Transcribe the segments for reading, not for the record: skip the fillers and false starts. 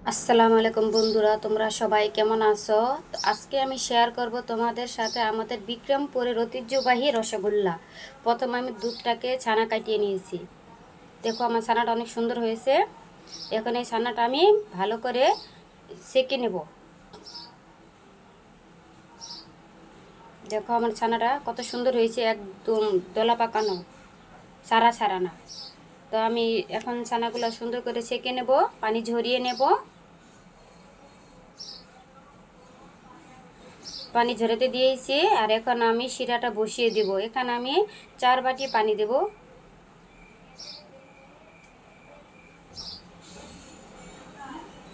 আসসালামু আলাইকুম বন্ধুরা, তোমরা সবাই কেমন আছো? তো আজকে আমি শেয়ার করব তোমাদের সাথে আমাদের বিক্রমপুরের ঐতিহ্যবাহী রসগোল্লা। প্রথমে আমি দুধটাকে ছানা কাটিয়ে নিয়েছি। দেখো আমার ছানাটা অনেক সুন্দর হয়েছে। এখন এই ছানাটা আমি ভালো করে সেঁকে নেব। দেখো আমার ছানাটা কত সুন্দর হয়েছে, একদম দলা পাকানো, সারা সারা না। তো আমি এখন ছানাগুলো সুন্দর করে সেঁকে নেব, পানি ঝরিয়ে নেব। পানি ঝরাতে দিয়েছি আর এখন আমি শিরাটা বসিয়ে দেব। এখানে আমি 4 বাটি পানি দেব।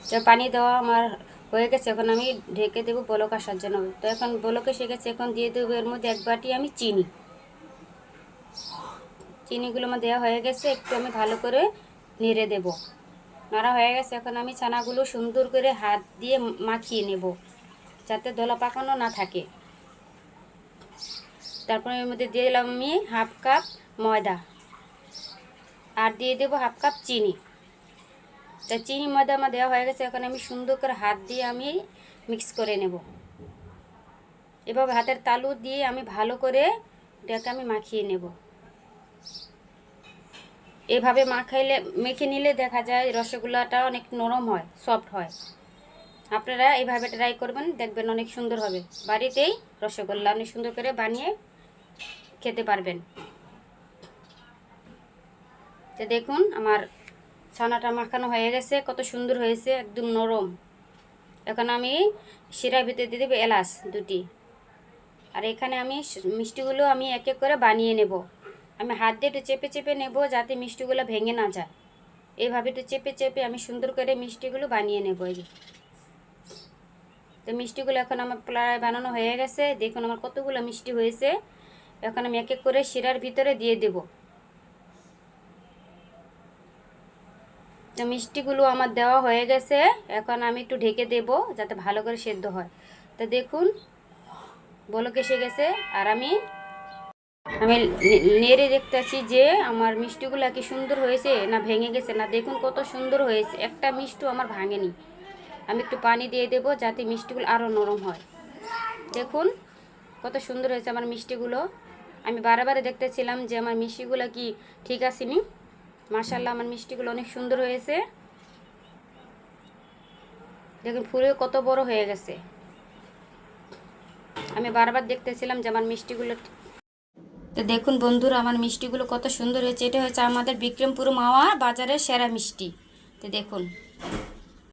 তো পানি দেওয়া আমার হয়ে গেছে, এখন আমি ঢেকে দেবো বলক আসার জন্য। তো এখন বলক এসে গেছে, এখন দিয়ে দেবো এর মধ্যে 1 বাটি আমি চিনি। চিনিগুলো আমার দেওয়া হয়ে গেছে, একটু আমি ভালো করে নেড়ে দেব। নাড়া হয়ে গেছে, এখন আমি ছানাগুলো সুন্দর করে হাত দিয়ে মাখিয়ে নেব যাতে দলা পাকানো না থাকে। তারপরে এর মধ্যে দিয়ে দিলাম আমি হাফ কাপ ময়দা আর দিয়ে দেবো হাফ কাপ চিনি। তা চিনি ময়দা আমার দেওয়া হয়ে গেছে, এখন আমি সুন্দর করে হাত দিয়ে আমি মিক্স করে নেব। এভাবে হাতের তালু দিয়ে আমি ভালো করে এটাকে আমি মাখিয়ে নেব। এভাবে মেখে নিলে দেখা যায় রসগোল্লাটা অনেক নরম হয়, সফট হয়। আপনারা এইভাবে ট্রাই করবেন, দেখবেন অনেক সুন্দর হবে। বাড়িতেই রসগোল্লা অনেক সুন্দর করে বানিয়ে খেতে পারবেন। তো দেখুন আমার ছানাটা মাখানো হয়ে গেছে, কত সুন্দর হয়েছে, একদম নরম। এখন আমি শিরার ভিতরে দিয়ে দেবো এলাচ 2টি। আর এখানে আমি মিষ্টিগুলো আমি এক এক করে বানিয়ে নেব। আমি হাত দিয়ে একটু চেপে চেপে নেব যাতে মিষ্টিগুলো ভেঙে না যায়। এইভাবে একটু চেপে চেপে আমি সুন্দর করে মিষ্টিগুলো বানিয়ে নেব। এই যে তো মিষ্টিগুলো এখন আমার প্রায় বানানো হয়ে গেছে। দেখুন আমার কতগুলো মিষ্টি হয়েছে। এখন আমি এক এক করে শিরার ভিতরে দিয়ে দেব। তো মিষ্টিগুলো আমার দেওয়া হয়ে গেছে, এখন আমি একটু ঢেকে দেব যাতে ভালো করে সেদ্ধ হয়। তো দেখুন বলক এসে গেছে আর আমি নেড়ে দেখতেছি যে আমার মিষ্টিগুলো কি সুন্দর হয়েছে না ভেঙে গেছে না। দেখুন কত সুন্দর হয়েছে, একটা মিষ্টিও আমার ভাঙেনি। আমি একটু পানি দিয়ে দেবো যাতে মিষ্টিগুলো আরও নরম হয়। দেখুন কত সুন্দর হয়েছে আমার মিষ্টিগুলো। আমি বারে দেখতেছিলাম যে আমার মিষ্টিগুলো কি ঠিক আসেনি। মাশাআল্লাহ আমার মিষ্টিগুলো অনেক সুন্দর হয়েছে। দেখুন ফুলে কত বড় হয়ে গেছে। আমি বারবার দেখতেছিলাম যে আমার মিষ্টিগুলো। তো দেখুন বন্ধুরা আমার মিষ্টিগুলো কত সুন্দর হয়েছে। এটা হচ্ছে আমাদের বিক্রমপুর মাওয়া বাজারের সেরা মিষ্টি। তো দেখুন।